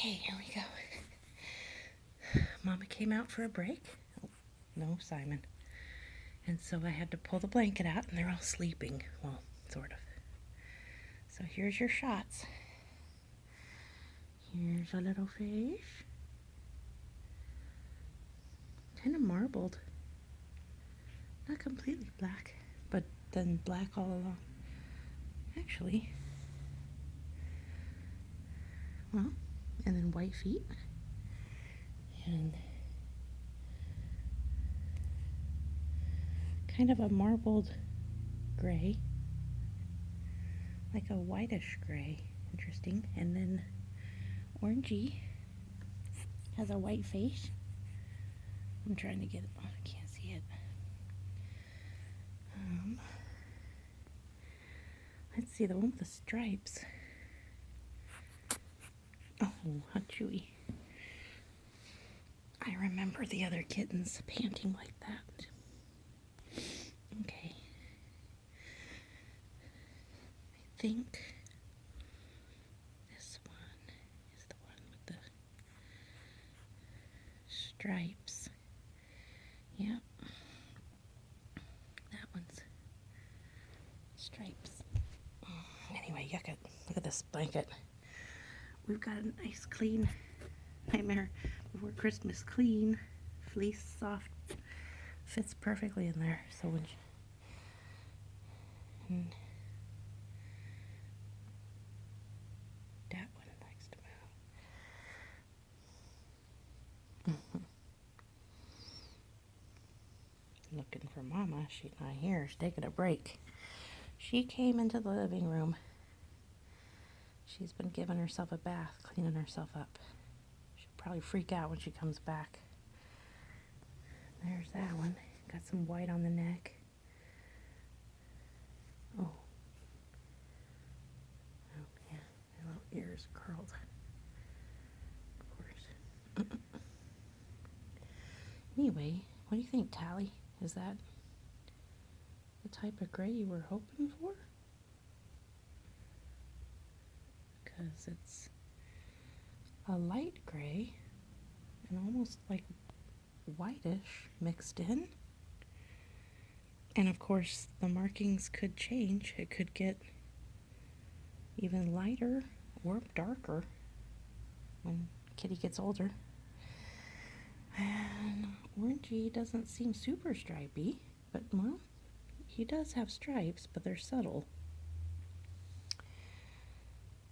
Okay, here we go. Mama came out for a break. Oh, no, Simon. And so I had to pull the blanket out, and they're all sleeping. Well, sort of. So here's your shots. Here's a little fish. Kind of marbled. Not completely black, but then black all along. Actually, well, and then white feet. And kind of a marbled gray. Like a whitish gray. Interesting. And then orangey has a white face. I'm trying to get it. Oh, I can't see it. Let's see, the one with the stripes. Oh, how chewy. I remember the other kittens panting like that. Okay. I think this one is the one with the stripes. Yep. That one's stripes. Anyway, look at this blanket. We've got a nice clean Nightmare Before Christmas clean fleece soft, fits perfectly in there. So when that one likes to move. Looking for Mama. She's not here. She's taking a break. She came into the living room. She's been giving herself a bath, cleaning herself up. She'll probably freak out when she comes back. There's that one. Got some white on the neck. Oh. Oh, yeah. Her little ears curled. Of course. Anyway, what do you think, Tally? Is that the type of gray you were hoping for? Because it's a light gray and almost like whitish mixed in. And of course, the markings could change. It could get even lighter or darker when Kitty gets older. And Orangey doesn't seem super stripy, but well, he does have stripes, but they're subtle.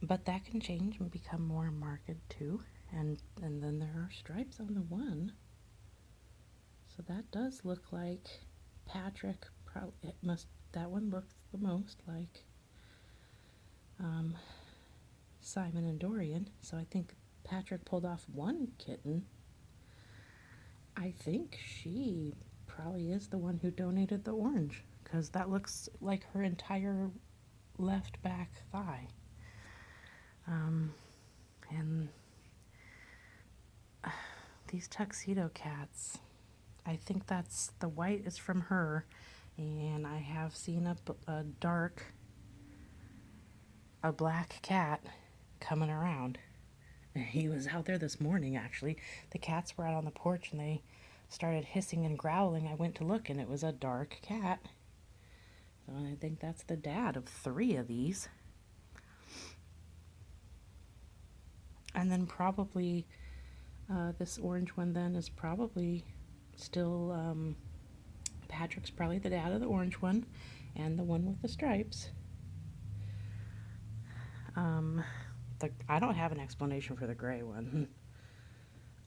But that can change and become more marked too. And then there are stripes on the one. So that does look like Patrick. That one looks the most like Simon and Dorian. So I think Patrick pulled off one kitten. I think she probably is the one who donated the orange, because that looks like her entire left back thigh. And these tuxedo cats, I think that's the white is from her, and I have seen a black cat coming around. He was out there this morning, actually. The cats were out on the porch, and they started hissing and growling. I went to look, and it was a dark cat. So I think that's the dad of 3 of these. And then probably this orange one then is probably still, Patrick's probably the dad of the orange one, and the one with the stripes. I don't have an explanation for the gray one.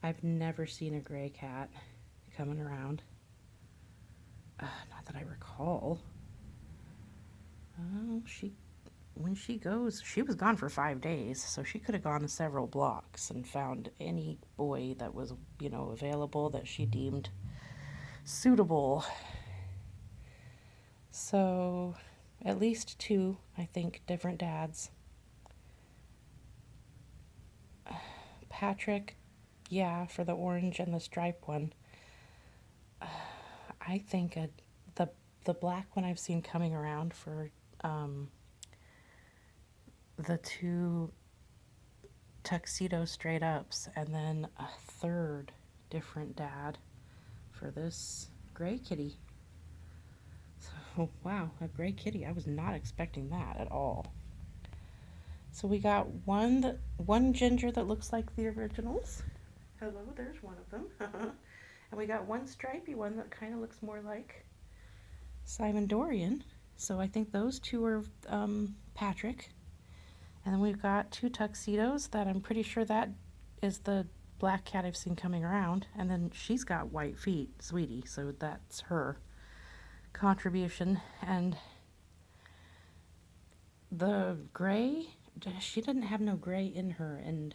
I've never seen a gray cat coming around. Not that I recall. When she goes, she was gone for 5 days, so she could have gone several blocks and found any boy that was, available that she deemed suitable. So, at least 2, I think, different dads. Patrick, yeah, for the orange and the stripe one. I think the black one I've seen coming around for the 2 tuxedo straight ups, and then a third different dad for this gray kitty. So, wow, a gray kitty. I was not expecting that at all. So we got one ginger that looks like the originals. Hello, there's one of them. And we got one stripy one that kind of looks more like Simon Dorian. So I think those two are Patrick. And then we've got two tuxedos that I'm pretty sure that is the black cat I've seen coming around. And then she's got white feet, Sweetie, so that's her contribution. And the gray, she didn't have no gray in her, and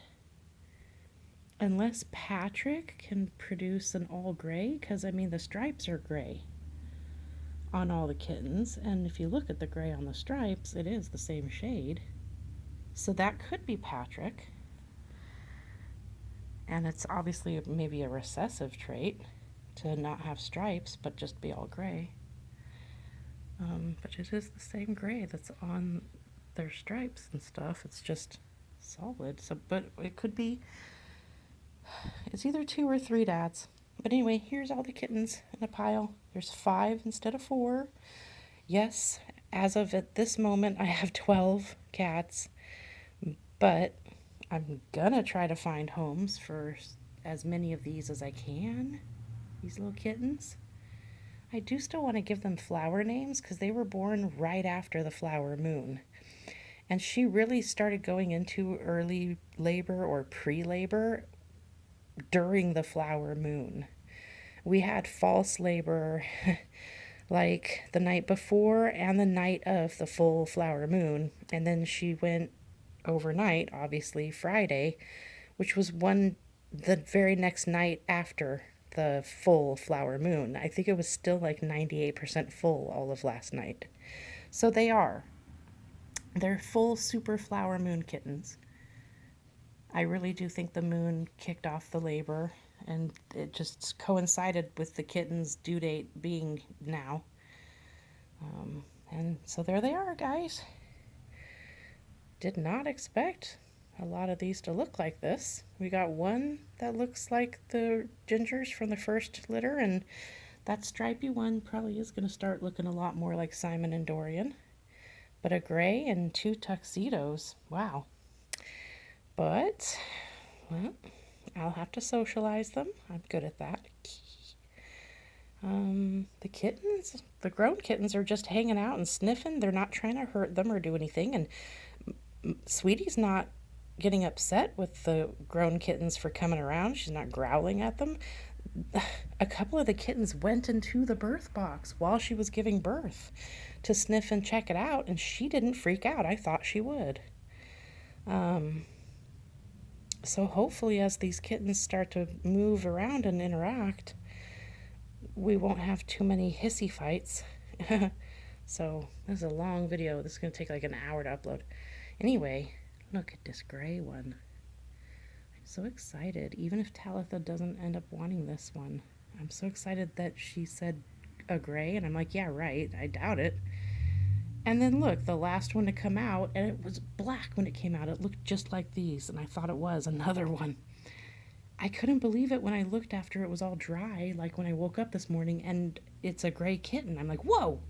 unless Patrick can produce an all gray, because I mean the stripes are gray on all the kittens, and if you look at the gray on the stripes, it is the same shade. So that could be Patrick. And it's obviously maybe a recessive trait to not have stripes, but just be all gray. But it is the same gray that's on their stripes and stuff. It's just solid. So, but it could be, it's either 2 or 3 dads. But anyway, here's all the kittens in a pile. There's 5 instead of 4. Yes, as of at this moment, I have 12 cats. But I'm gonna try to find homes for as many of these as I can. These little kittens. I do still want to give them flower names because they were born right after the flower moon. And she really started going into early labor or pre-labor during the flower moon. We had false labor like the night before and the night of the full flower moon. And then she went overnight, obviously Friday, which was the very next night after the full flower moon. I think it was still like 98% full all of last night. So they're full super flower moon kittens. I really do think the moon kicked off the labor, and it just coincided with the kittens' due date being now. And so there they are, guys. Did not expect a lot of these to look like this. We got one that looks like the gingers from the first litter, and that stripy one probably is going to start looking a lot more like Simon and Dorian. But a gray and 2 tuxedos. Wow. But, well, I'll have to socialize them. I'm good at that. The kittens, the grown kittens are just hanging out and sniffing. They're not trying to hurt them or do anything. And Sweetie's not getting upset with the grown kittens for coming around. She's not growling at them. A couple of the kittens went into the birth box while she was giving birth to sniff and check it out, and she didn't freak out. I thought she would. So hopefully as these kittens start to move around and interact, we won't have too many hissy fights. So this is a long video. This is going to take like an hour to upload. Anyway, look at this gray one. I'm so excited. Even if Talitha doesn't end up wanting this one, I'm so excited that she said a gray, and I'm like, yeah, right. I doubt it. And then look, the last one to come out, and it was black when it came out. It looked just like these, and I thought it was another one. I couldn't believe it when I looked after it was all dry, like when I woke up this morning, and it's a gray kitten. I'm like, whoa!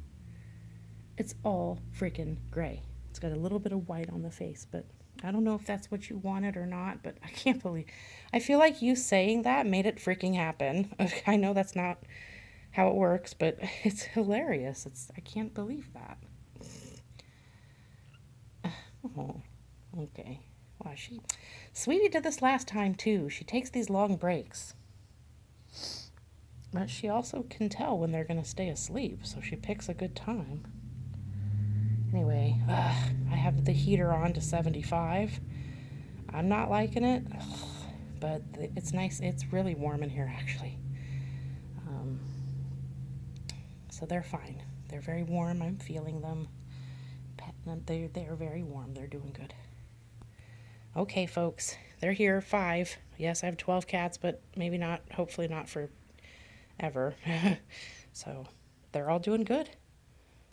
It's all freaking gray. It's got a little bit of white on the face, but I don't know if that's what you wanted or not, but I can't believe... I feel like you saying that made it freaking happen. I know that's not how it works, but it's hilarious. I can't believe that. Oh, okay. Wow, Sweetie did this last time too. She takes these long breaks. But she also can tell when they're going to stay asleep, so she picks a good time. Anyway, I have the heater on to 75. I'm not liking it, but it's nice. It's really warm in here, actually. So they're fine. They're very warm. I'm feeling them. They're very warm. They're doing good. Okay, folks, they're here, 5. Yes, I have 12 cats, but maybe not, hopefully not forever. So they're all doing good.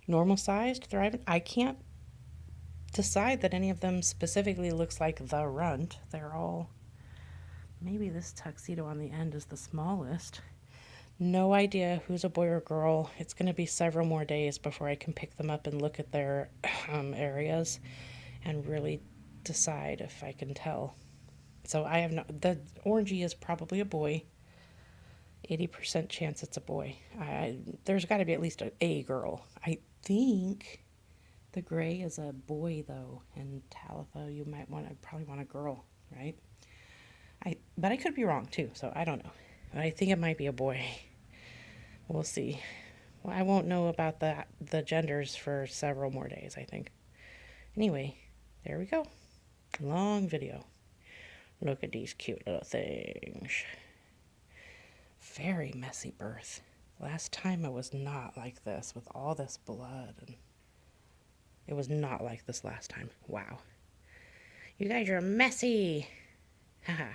Normal sized, thriving. I can't decide that any of them specifically looks like the runt. They're all, maybe this tuxedo on the end is the smallest. No idea who's a boy or girl. It's going to be several more days before I can pick them up and look at their areas and really decide if I can tell. So I have no, the orangey is probably a boy. 80% chance it's a boy. There's got to be at least a girl. I think the gray is a boy though, and Talitha, you might want to probably want a girl, right? But I could be wrong too, so I don't know. I think it might be a boy. We'll see. Well, I won't know about the genders for several more days, I think. Anyway, there we go. Long video. Look at these cute little things. Very messy birth. Last time it was not like this with all this blood, and it was not like this last time. Wow. You guys are messy. Haha.